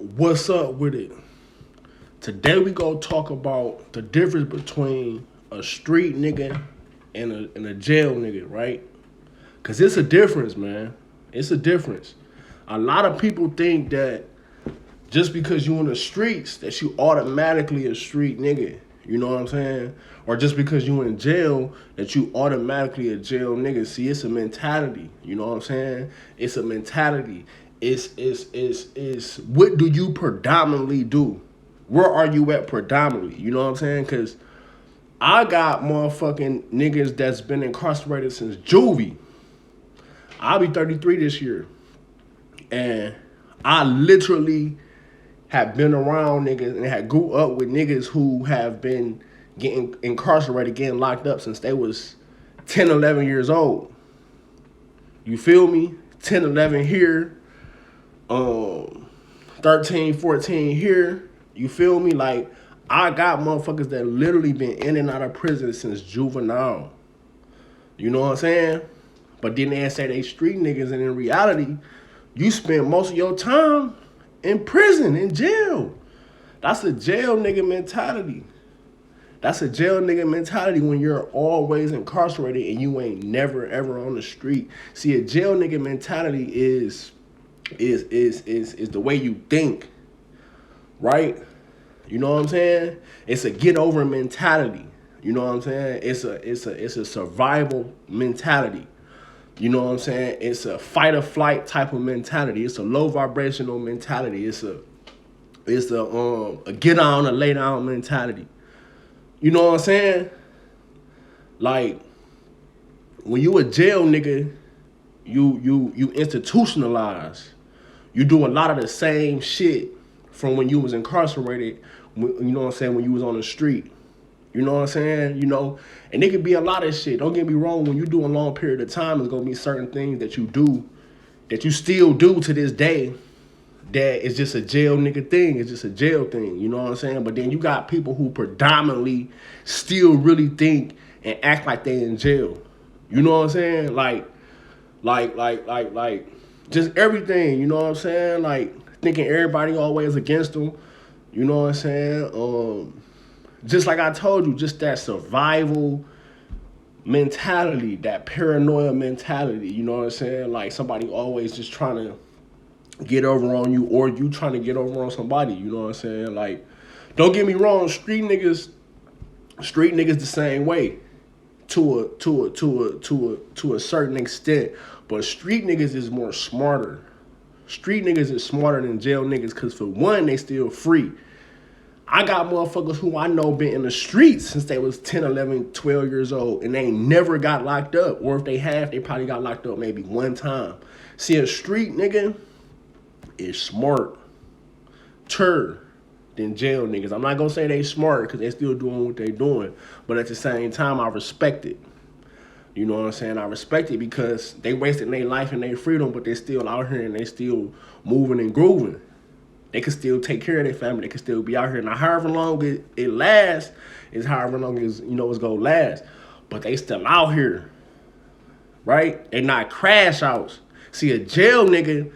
What's up with it? Today we gonna talk about the difference between a street nigga and a jail nigga, right? Cause it's a difference, man. It's a difference. A lot of people think that just because you in the streets that you automatically a street nigga. You know what I'm saying? Or just because you in jail that you automatically a jail nigga. See, it's a mentality. You know what I'm saying? It's a mentality. It's what do you predominantly do? Where are you at predominantly? You know what I'm saying? Cause I got motherfucking niggas that's been incarcerated since juvie. I'll be 33 this year. And I literally have been around niggas and had grew up with niggas who have been getting incarcerated, getting locked up since they was 10, 11 years old. You feel me? 10, 11 here, 13, 14 here. You feel me? Like, I got motherfuckers that literally been in and out of prison since juvenile. You know what I'm saying? But then they say they street niggas, and in reality, you spend most of your time in prison, in jail. That's a jail nigga mentality. That's a jail nigga mentality when you're always incarcerated and you ain't never ever on the street. See, a jail nigga mentality is the way you think, right? You know what I'm saying? It's a get over mentality. You know what I'm saying? It's a survival mentality. You know what I'm saying? It's a fight or flight type of mentality. It's a low vibrational mentality. It's a get on or lay down mentality. You know what I'm saying? Like, when you a jail nigga, you institutionalize. You do a lot of the same shit from when you was incarcerated, you know what I'm saying, when you was on the street. You know what I'm saying? You know, and it could be a lot of shit. Don't get me wrong. When you do a long period of time, there's going to be certain things that you do, that you still do to this day, that is just a jail nigga thing. It's just a jail thing. You know what I'm saying? But then you got people who predominantly still really think and act like they in jail. You know what I'm saying? Like, just everything. You know what I'm saying? Like, thinking everybody always against them. You know what I'm saying? Just like I told you, just that survival mentality, that paranoia mentality, you know what I'm saying? Like, somebody always just trying to get over on you, or you trying to get over on somebody, you know what I'm saying? Like, don't get me wrong, street niggas the same way to a certain extent, but street niggas is more smarter. Street niggas is smarter than jail niggas, because for one, they still free. I got motherfuckers who I know been in the streets since they was 10, 11, 12 years old, and they never got locked up. Or if they have, they probably got locked up maybe one time. See, a street nigga is smarter than jail niggas. I'm not going to say they smart because they still doing what they doing. But at the same time, I respect it. You know what I'm saying? I respect it because they wasted their life and their freedom, but they still out here and they still moving and grooving. They can still take care of their family. They can still be out here. Now, however long it lasts is however long as, you know, it's going to last. But they still out here, right? They not crash outs. See, a jail nigga,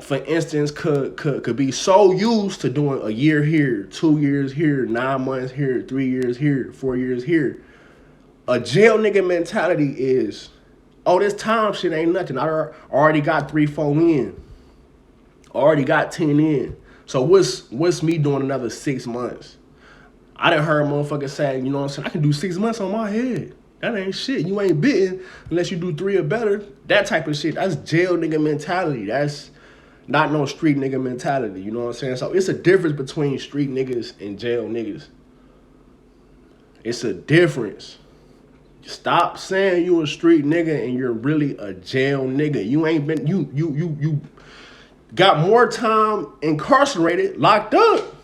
for instance, could be so used to doing a year here, 2 years here, 9 months here, 3 years here, 4 years here. A jail nigga mentality is, oh, this time shit ain't nothing. I already got 3, 4 in. Already got 10 in. So what's me doing another 6 months? I done heard motherfuckers say, you know what I'm saying, I can do 6 months on my head. That ain't shit. You ain't bitten unless you do 3 or better. That type of shit. That's jail nigga mentality. That's not no street nigga mentality. You know what I'm saying? So it's a difference between street niggas and jail niggas. It's a difference. Stop saying you a street nigga and you're really a jail nigga. You ain't been, you got more time incarcerated, locked up,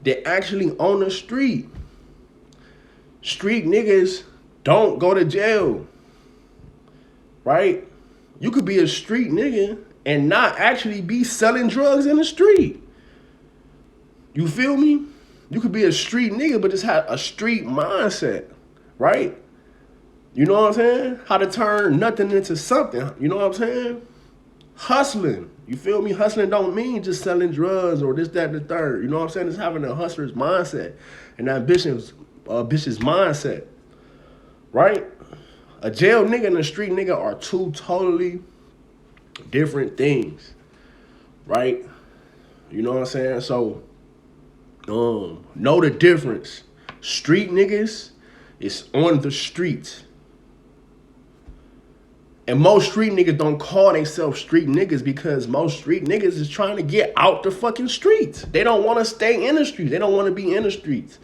than actually on the street. Street niggas don't go to jail, right? You could be a street nigga and not actually be selling drugs in the street. You feel me? You could be a street nigga, but just have a street mindset, right? You know what I'm saying? How to turn nothing into something. You know what I'm saying? hustling. You feel me? Hustling don't mean just selling drugs or this, that, and the third. You know what I'm saying? It's having a hustler's mindset and ambitious mindset, right? A jail nigga and a street nigga are two totally different things, right? You know what I'm saying? So, know the difference. Street niggas is on the streets. And most street niggas don't call themselves street niggas because most street niggas is trying to get out the fucking streets. They don't want to stay in the streets. They don't want to be in the streets.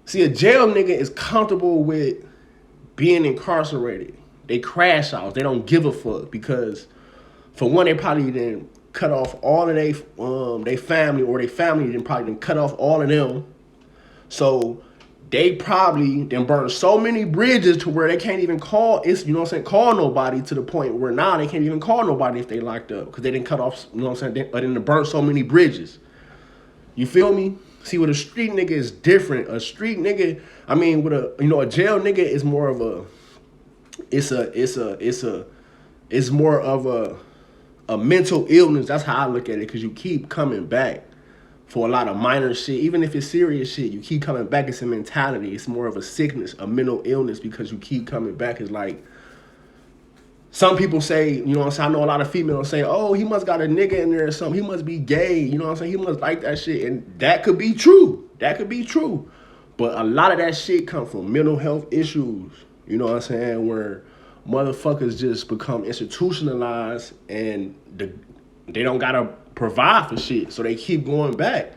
See, a jail nigga is comfortable with being incarcerated. They crash outs. They don't give a fuck because, for one, they probably didn't cut off all of they family, or they family didn't probably cut off all of them. So they probably then burned so many bridges to where they can't even call call nobody, to the point where now they can't even call nobody if they locked up because they didn't cut off, you know what I'm saying, they didn't burn so many bridges. You feel me? See, with a street nigga is different. A street nigga, I mean, with a jail nigga is more of a, it's more of a mental illness. That's how I look at it, because you keep coming back for a lot of minor shit. Even if it's serious shit, you keep coming back. It's a mentality. It's more of a sickness, a mental illness, because you keep coming back. It's like, some people say, you know what I'm saying, I know a lot of females say, oh, he must got a nigga in there or something. He must be gay. You know what I'm saying? He must like that shit. And that could be true. That could be true. But a lot of that shit come from mental health issues. You know what I'm saying? Where motherfuckers just become institutionalized and they don't gotta provide for shit. So they keep going back.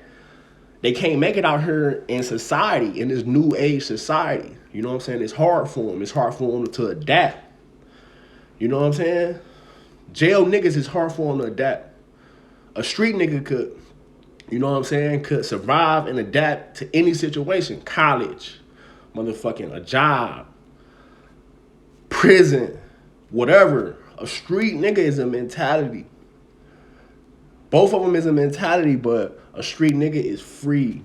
They can't make it out here in society, in this new age society. You know what I'm saying? It's hard for them. It's hard for them to adapt. You know what I'm saying? Jail niggas is hard for them to adapt. A street nigga could, you know what I'm saying, could survive and adapt to any situation. College, motherfucking a job, prison, whatever. A street nigga is a mentality. Both of them is a mentality, but a street nigga is free.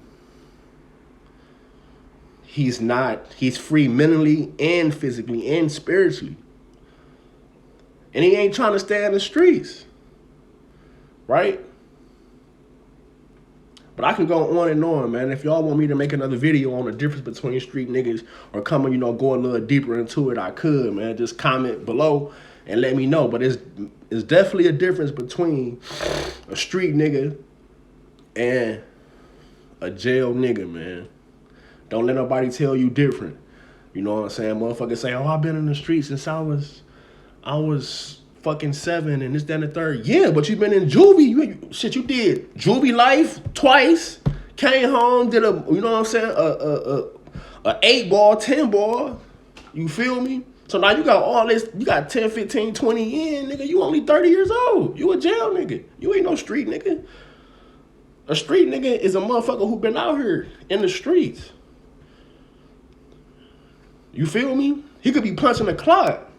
He's free mentally and physically and spiritually. And he ain't trying to stay in the streets, right? But I can go on and on, man. If y'all want me to make another video on the difference between street niggas, or come and, go a little deeper into it, I could, man. Just comment below and let me know. But it's definitely a difference between a street nigga and a jail nigga, man. Don't let nobody tell you different. You know what I'm saying? Motherfuckers say, oh, I've been in the streets since I was fucking 7 and this, that, and the third. Yeah, but you been in juvie. You did juvie life twice. Came home, did a 8-ball, 10-ball. You feel me? So now you got all this, you got 10, 15, 20 in, nigga. You only 30 years old. You a jail nigga. You ain't no street nigga. A street nigga is a motherfucker who been out here in the streets. You feel me? He could be punching a clock.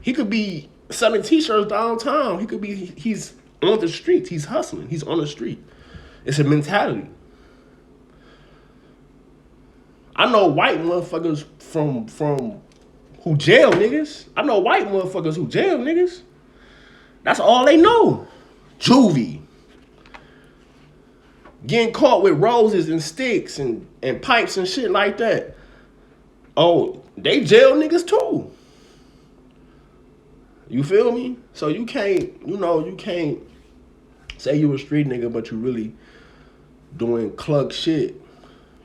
He could be selling t-shirts downtown. He's on the streets. He's hustling. He's on the street. It's a mentality. I know white motherfuckers from who jail niggas. I know white motherfuckers who jail niggas. That's all they know. Juvie. Getting caught with roses and sticks and pipes and shit like that. Oh, they jail niggas too. You feel me? So you can't say you a street nigga, but you really doing cluck shit.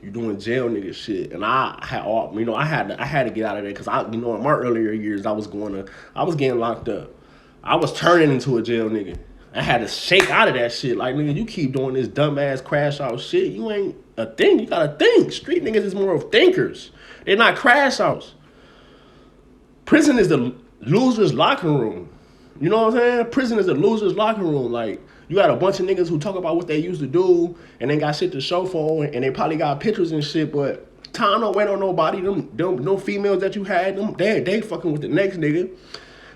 You doing jail nigga shit. And I had to get out of there, because in my earlier years I was getting locked up. I was turning into a jail nigga. I had to shake out of that shit. Like, nigga, you keep doing this dumbass crash out shit. You ain't a thing. You gotta think. Street niggas is more of thinkers. They're not crash outs. Prison is the loser's locker room. You know what I'm saying? Prison is the loser's locker room. Like, you got a bunch of niggas who talk about what they used to do and they got shit to show for, and they probably got pictures and shit, but time don't wait on nobody. Them females that you had, they fucking with the next nigga.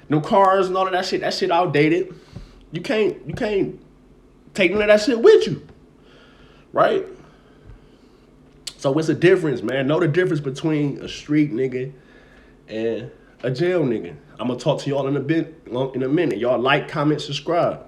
Them cars and all of that shit outdated. You can't take none of that shit with you. Right? So what's the difference, man? Know the difference between a street nigga and a jail nigga. I'm gonna talk to y'all in a minute. Y'all like, comment, subscribe.